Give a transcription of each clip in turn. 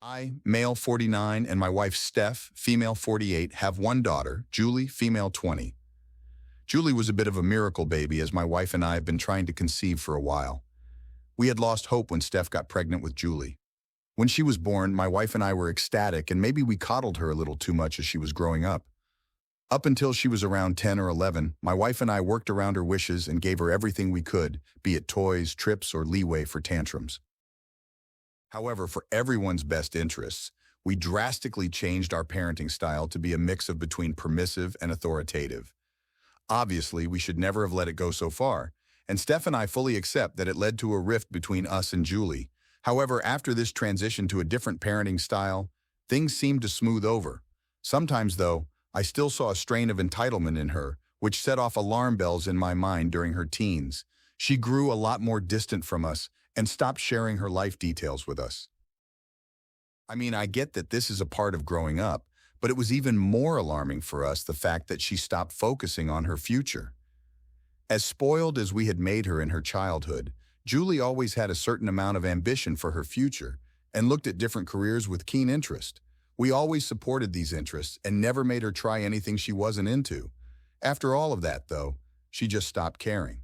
I, male 49, and my wife Steph, female 48, have one daughter, Julie, female 20. Julie was a bit of a miracle baby as my wife and I have been trying to conceive for a while. We had lost hope when Steph got pregnant with Julie. When she was born, my wife and I were ecstatic and maybe we coddled her a little too much as she was growing up. Up until she was around 10 or 11, my wife and I worked around her wishes and gave her everything we could, be it toys, trips, or leeway for tantrums. However, for everyone's best interests, we drastically changed our parenting style to be a mix of between permissive and authoritative. Obviously, we should never have let it go so far, and Steph and I fully accept that it led to a rift between us and Julie. However, after this transition to a different parenting style, things seemed to smooth over. Sometimes, though, I still saw a strain of entitlement in her, which set off alarm bells in my mind during her teens. She grew a lot more distant from us and stopped sharing her life details with us. I mean, I get that this is a part of growing up, but it was even more alarming for us the fact that she stopped focusing on her future. As spoiled as we had made her in her childhood, Julie always had a certain amount of ambition for her future and looked at different careers with keen interest. We always supported these interests and never made her try anything she wasn't into. After all of that, though, she just stopped caring.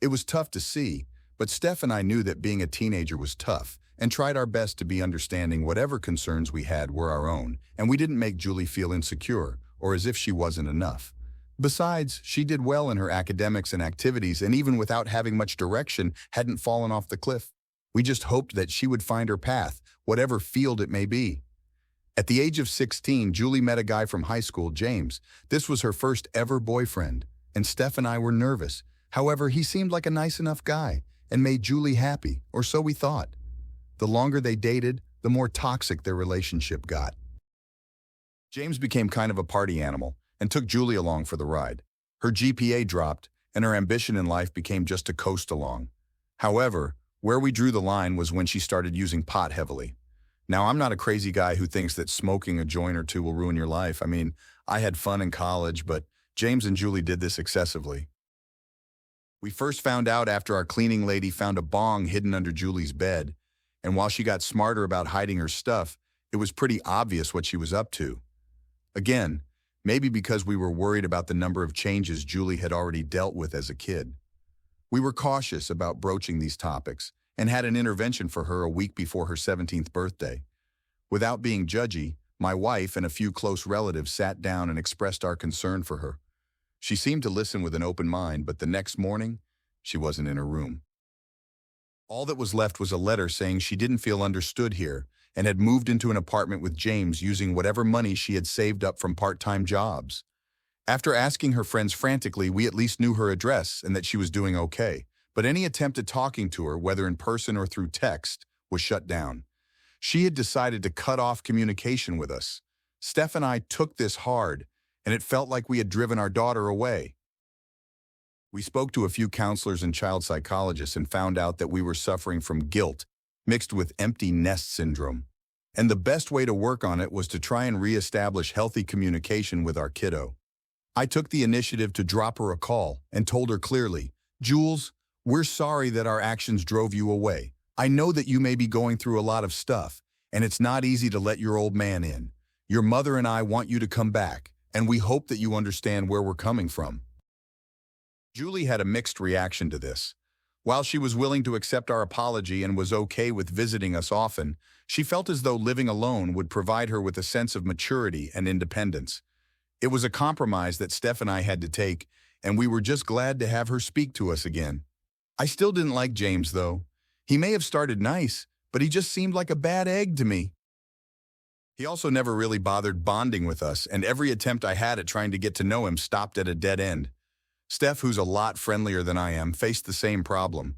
It was tough to see, but Steph and I knew that being a teenager was tough and tried our best to be understanding whatever concerns we had were our own, and we didn't make Julie feel insecure or as if she wasn't enough. Besides, she did well in her academics and activities and even without having much direction, hadn't fallen off the cliff. We just hoped that she would find her path, whatever field it may be. At the age of 16, Julie met a guy from high school, James. This was her first ever boyfriend, and Steph and I were nervous. However, he seemed like a nice enough guy and made Julie happy, or so we thought. The longer they dated, the more toxic their relationship got. James became kind of a party animal and took Julie along for the ride. Her GPA dropped, and her ambition in life became just to coast along. However, where we drew the line was when she started using pot heavily. Now, I'm not a crazy guy who thinks that smoking a joint or two will ruin your life. I mean, I had fun in college, but James and Julie did this excessively. We first found out after our cleaning lady found a bong hidden under Julie's bed, and while she got smarter about hiding her stuff, it was pretty obvious what she was up to. Again, maybe because we were worried about the number of changes Julie had already dealt with as a kid. We were cautious about broaching these topics and had an intervention for her a week before her 17th birthday. Without being judgy, my wife and a few close relatives sat down and expressed our concern for her. She seemed to listen with an open mind, but the next morning, she wasn't in her room. All that was left was a letter saying she didn't feel understood here and had moved into an apartment with James using whatever money she had saved up from part-time jobs. After asking her friends frantically, we at least knew her address and that she was doing okay, but any attempt at talking to her, whether in person or through text, was shut down. She had decided to cut off communication with us. Steph and I took this hard, and it felt like we had driven our daughter away. We spoke to a few counselors and child psychologists and found out that we were suffering from guilt mixed with empty nest syndrome. And the best way to work on it was to try and reestablish healthy communication with our kiddo. I took the initiative to drop her a call and told her clearly, "Jules, we're sorry that our actions drove you away. I know that you may be going through a lot of stuff, and it's not easy to let your old man in. Your mother and I want you to come back, and we hope that you understand where we're coming from." Julie had a mixed reaction to this. While she was willing to accept our apology and was okay with visiting us often, she felt as though living alone would provide her with a sense of maturity and independence. It was a compromise that Steph and I had to take, and we were just glad to have her speak to us again. I still didn't like James, though. He may have started nice, but he just seemed like a bad egg to me. He also never really bothered bonding with us, and every attempt I had at trying to get to know him stopped at a dead end. Steph, who's a lot friendlier than I am, faced the same problem.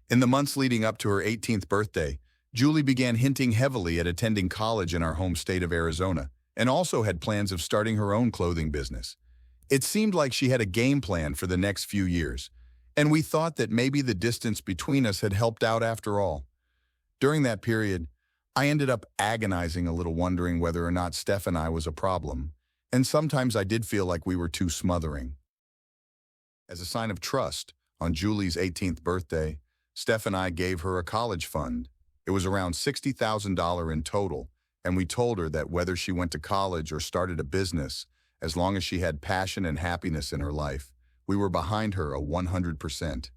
In the months leading up to her 18th birthday, Julie began hinting heavily at attending college in our home state of Arizona, and also had plans of starting her own clothing business. It seemed like she had a game plan for the next few years, and we thought that maybe the distance between us had helped out after all. During that period, I ended up agonizing a little, wondering whether or not Steph and I was a problem, and sometimes I did feel like we were too smothering. As a sign of trust, on Julie's 18th birthday, Steph and I gave her a college fund. It was around $60,000 in total, and we told her that whether she went to college or started a business, as long as she had passion and happiness in her life, we were behind her 100%.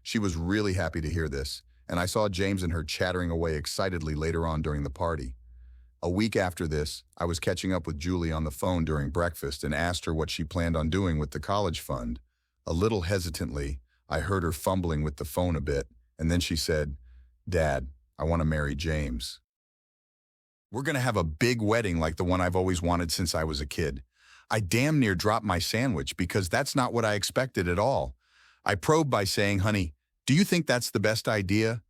She was really happy to hear this, and I saw James and her chattering away excitedly later on during the party. A week after this, I was catching up with Julie on the phone during breakfast and asked her what she planned on doing with the college fund. A little hesitantly, I heard her fumbling with the phone a bit, and then she said, "Dad, I want to marry James. We're going to have a big wedding like the one I've always wanted since I was a kid." I damn near dropped my sandwich because that's not what I expected at all. I probed by saying, "Honey, do you think that's the best idea?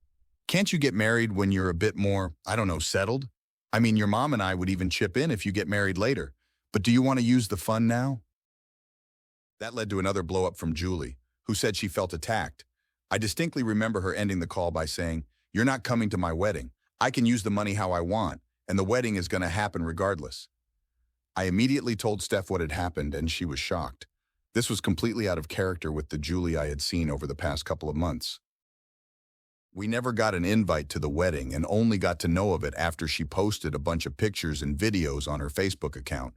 Can't you get married when you're a bit more, I don't know, settled? I mean, your mom and I would even chip in if you get married later. But do you want to use the fund now?" That led to another blow-up from Julie, who said she felt attacked. I distinctly remember her ending the call by saying, "You're not coming to my wedding. I can use the money how I want, and the wedding is going to happen regardless." I immediately told Steph what had happened, and she was shocked. This was completely out of character with the Julie I had seen over the past couple of months. We never got an invite to the wedding and only got to know of it after she posted a bunch of pictures and videos on her Facebook account.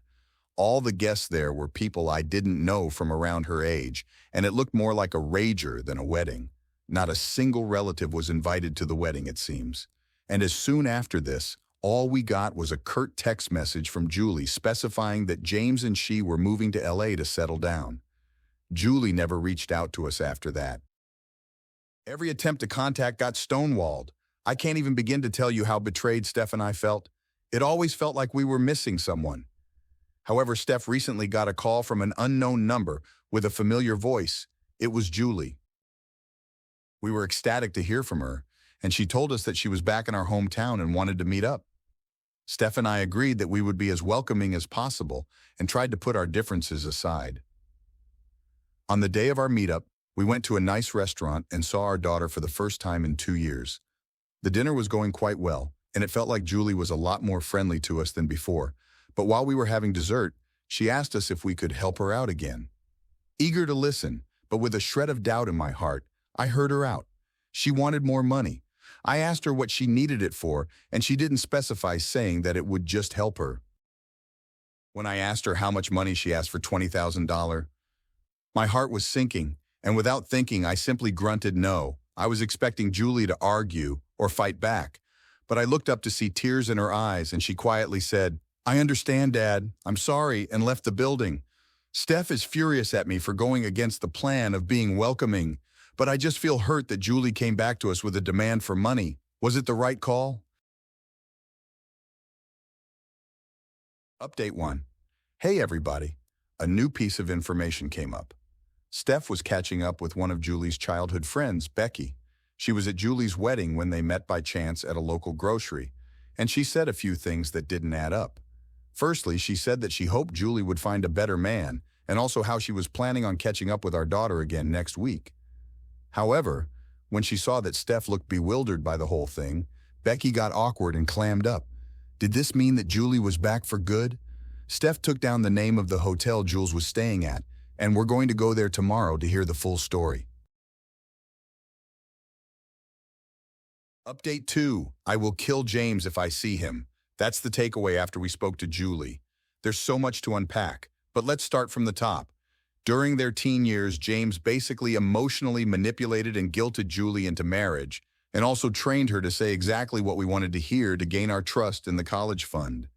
All the guests there were people I didn't know from around her age, and it looked more like a rager than a wedding. Not a single relative was invited to the wedding, it seems. And as soon after this, all we got was a curt text message from Julie specifying that James and she were moving to LA to settle down. Julie never reached out to us after that. Every attempt to contact got stonewalled. I can't even begin to tell you how betrayed Steph and I felt. It always felt like we were missing someone. However, Steph recently got a call from an unknown number with a familiar voice. It was Julie. We were ecstatic to hear from her, and she told us that she was back in our hometown and wanted to meet up. Steph and I agreed that we would be as welcoming as possible and tried to put our differences aside. On the day of our meetup, we went to a nice restaurant and saw our daughter for the first time in 2 years. The dinner was going quite well, and it felt like Julie was a lot more friendly to us than before. But while we were having dessert, she asked us if we could help her out again. Eager to listen, but with a shred of doubt in my heart, I heard her out. She wanted more money. I asked her what she needed it for, and she didn't specify, saying that it would just help her. When I asked her how much money she asked for $20,000, my heart was sinking, and without thinking, I simply grunted no. I was expecting Julie to argue or fight back, but I looked up to see tears in her eyes, and she quietly said, "I understand, Dad. I'm sorry," and left the building. Steph is furious at me for going against the plan of being welcoming, but I just feel hurt that Julie came back to us with a demand for money. Was it the right call? Update 1. Hey everybody. A new piece of information came up. Steph was catching up with one of Julie's childhood friends, Becky. She was at Julie's wedding when they met by chance at a local grocery, and she said a few things that didn't add up. Firstly, she said that she hoped Julie would find a better man, and also how she was planning on catching up with our daughter again next week. However, when she saw that Steph looked bewildered by the whole thing, Becky got awkward and clammed up. Did this mean that Julie was back for good? Steph took down the name of the hotel Jules was staying at, and we're going to go there tomorrow to hear the full story. Update 2. I will kill James if I see him. That's the takeaway after we spoke to Julie. There's so much to unpack, but let's start from the top. During their teen years, James basically emotionally manipulated and guilted Julie into marriage, and also trained her to say exactly what we wanted to hear to gain our trust in the college fund.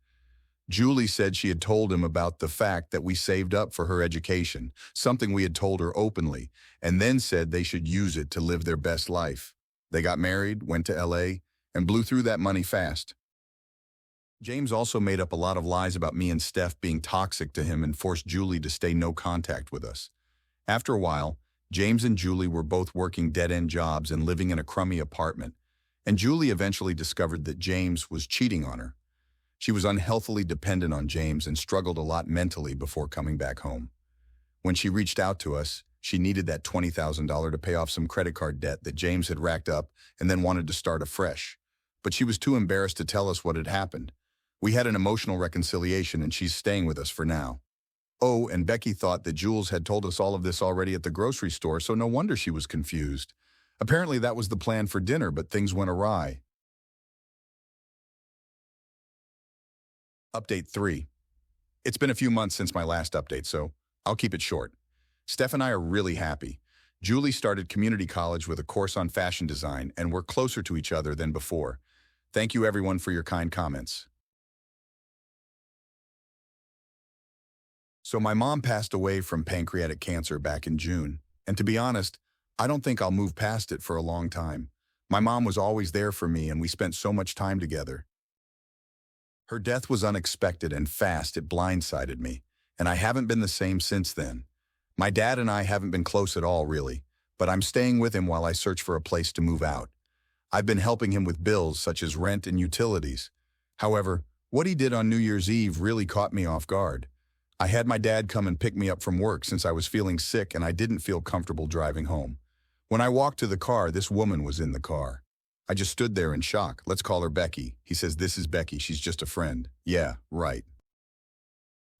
Julie said she had told him about the fact that we saved up for her education, something we had told her openly, and then said they should use it to live their best life. They got married, went to LA, and blew through that money fast. James also made up a lot of lies about me and Steph being toxic to him and forced Julie to stay no contact with us. After a while, James and Julie were both working dead-end jobs and living in a crummy apartment, and Julie eventually discovered that James was cheating on her. She was unhealthily dependent on James and struggled a lot mentally before coming back home. When she reached out to us, she needed that $20,000 to pay off some credit card debt that James had racked up and then wanted to start afresh. But she was too embarrassed to tell us what had happened. We had an emotional reconciliation, and she's staying with us for now. Oh, and Becky thought that Jules had told us all of this already at the grocery store, so no wonder she was confused. Apparently that was the plan for dinner, but things went awry. Update 3. It's been a few months since my last update, so I'll keep it short. Steph and I are really happy. Julie started community college with a course on fashion design, and we're closer to each other than before. Thank you everyone for your kind comments. So my mom passed away from pancreatic cancer back in June, and to be honest, I don't think I'll move past it for a long time. My mom was always there for me, and we spent so much time together. Her death was unexpected and fast. It blindsided me, and I haven't been the same since then. My dad and I haven't been close at all, really, but I'm staying with him while I search for a place to move out. I've been helping him with bills such as rent and utilities. However, what he did on New Year's Eve really caught me off guard. I had my dad come and pick me up from work since I was feeling sick and I didn't feel comfortable driving home. When I walked to the car, this woman was in the car. I just stood there in shock. Let's call her Becky. He says, "This is Becky. She's just a friend." Yeah, right.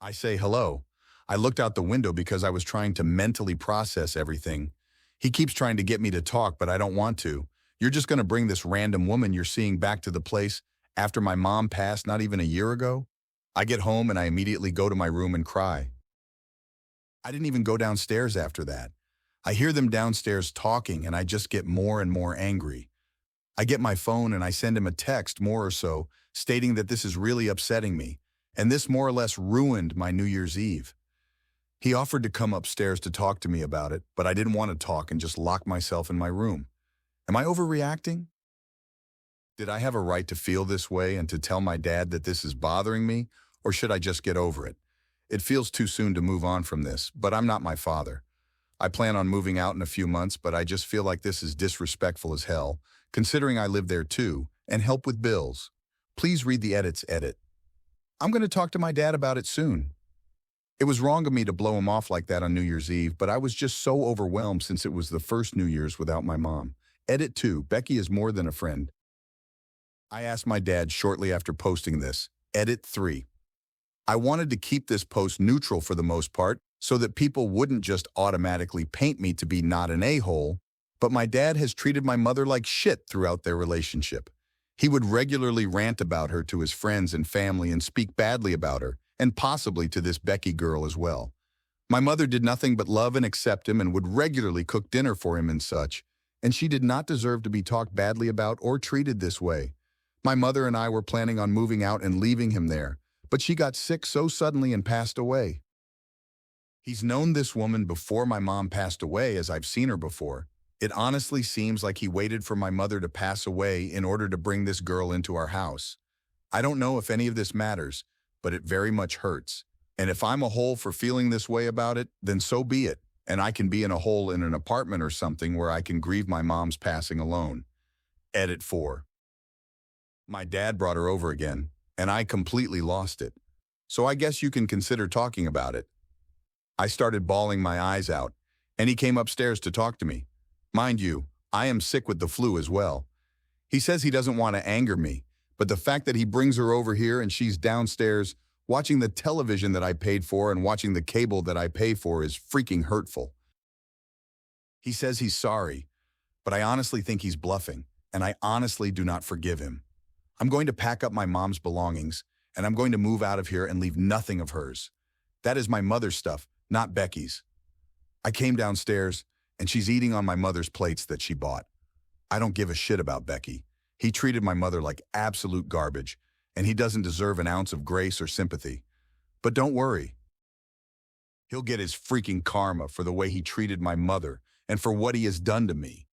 I say hello. I looked out the window because I was trying to mentally process everything. He keeps trying to get me to talk, but I don't want to. You're just going to bring this random woman you're seeing back to the place after my mom passed not even a year ago? I get home and I immediately go to my room and cry. I didn't even go downstairs after that. I hear them downstairs talking and I just get more and more angry. I get my phone and I send him a text, more or so, stating that this is really upsetting me, and this more or less ruined my New Year's Eve. He offered to come upstairs to talk to me about it, but I didn't want to talk and just locked myself in my room. Am I overreacting? Did I have a right to feel this way and to tell my dad that this is bothering me, or should I just get over it? It feels too soon to move on from this, but I'm not my father. I plan on moving out in a few months, but I just feel like this is disrespectful as hell, considering I live there too, and help with bills. Please read the edit. I'm going to talk to my dad about it soon. It was wrong of me to blow him off like that on New Year's Eve, but I was just so overwhelmed since it was the first New Year's without my mom. Edit 2. Becky is more than a friend. I asked my dad shortly after posting this. Edit 3. I wanted to keep this post neutral for the most part so that people wouldn't just automatically paint me to be not an a-hole, but my dad has treated my mother like shit throughout their relationship. He would regularly rant about her to his friends and family and speak badly about her, and possibly to this Becky girl as well. My mother did nothing but love and accept him and would regularly cook dinner for him and such, and she did not deserve to be talked badly about or treated this way. My mother and I were planning on moving out and leaving him there, but she got sick so suddenly and passed away. He's known this woman before my mom passed away, as I've seen her before. It honestly seems like he waited for my mother to pass away in order to bring this girl into our house. I don't know if any of this matters, but it very much hurts. And if I'm a hole for feeling this way about it, then so be it. And I can be in a hole in an apartment or something where I can grieve my mom's passing alone. Edit 4. My dad brought her over again, and I completely lost it. So I guess you can consider talking about it. I started bawling my eyes out, and he came upstairs to talk to me. Mind you, I am sick with the flu as well. He says he doesn't want to anger me, but the fact that he brings her over here and she's downstairs watching the television that I paid for and watching the cable that I pay for is freaking hurtful. He says he's sorry, but I honestly think he's bluffing, and I honestly do not forgive him. I'm going to pack up my mom's belongings, and I'm going to move out of here and leave nothing of hers. That is my mother's stuff, not Becky's. I came downstairs, and she's eating on my mother's plates that she bought. I don't give a shit about Becky. He treated my mother like absolute garbage, and he doesn't deserve an ounce of grace or sympathy. But don't worry. He'll get his freaking karma for the way he treated my mother and for what he has done to me.